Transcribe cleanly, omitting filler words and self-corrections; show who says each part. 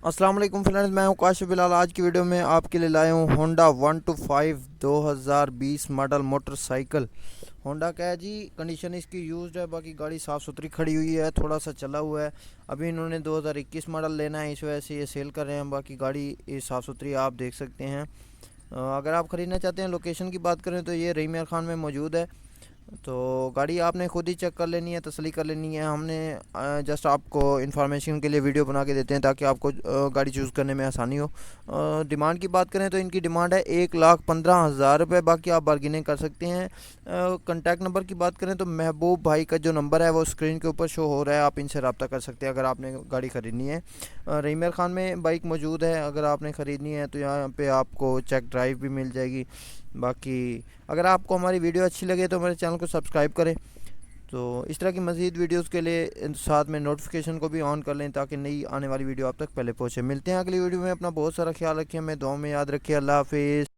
Speaker 1: السلام علیکم فرینڈز، میں ہوں کاشف بلال۔ آج کی ویڈیو میں آپ کے لیے لایا ہوں Honda 125 2020 model motor cycle. Honda کا ہے جی، کنڈیشن اس کی یوزڈ ہے، باقی گاڑی صاف ستھری کھڑی ہوئی ہے، تھوڑا سا چلا ہوا ہے۔ ابھی انہوں نے 2021 ماڈل لینا ہے، اس وجہ سے یہ سیل کر رہے ہیں۔ باقی گاڑی یہ صاف ستھری آپ دیکھ سکتے ہیں۔ اگر آپ خریدنا چاہتے ہیں، لوکیشن کی بات کریں تو یہ رحیم یار خان میں موجود ہے۔ تو گاڑی آپ نے خود ہی چیک کر لینی ہے، تسلی کر لینی ہے۔ ہم نے جسٹ آپ کو انفارمیشن کے لیے ویڈیو بنا کے دیتے ہیں تاکہ آپ کو گاڑی چوز کرنے میں آسانی ہو۔ ڈیمانڈ کی بات کریں تو ان کی ڈیمانڈ ہے 1,15,000 روپے، باقی آپ بارگیننگ کر سکتے ہیں۔ کنٹیکٹ نمبر کی بات کریں تو محبوب بھائی کا جو نمبر ہے وہ اسکرین کے اوپر شو ہو رہا ہے، آپ ان سے رابطہ کر سکتے ہیں اگر آپ نے گاڑی خریدنی ہے۔ رحیم یار خان میں بائک موجود ہے، اگر آپ نے خریدنی ہے تو یہاں پہ آپ کو چیک ڈرائیو بھی مل جائے گی۔ باقی اگر آپ کو ہماری ویڈیو اچھی لگے تو ہمارے چینل کو سبسکرائب کریں۔ تو اس طرح کی مزید ویڈیوز کے لیے ساتھ میں نوٹیفیکیشن کو بھی آن کر لیں تاکہ نئی آنے والی ویڈیو آپ تک پہلے پہنچے۔ ملتے ہیں اگلی ویڈیو میں، اپنا بہت سارا خیال رکھیں، ہمیں دعاؤں میں یاد رکھیں۔ اللہ حافظ۔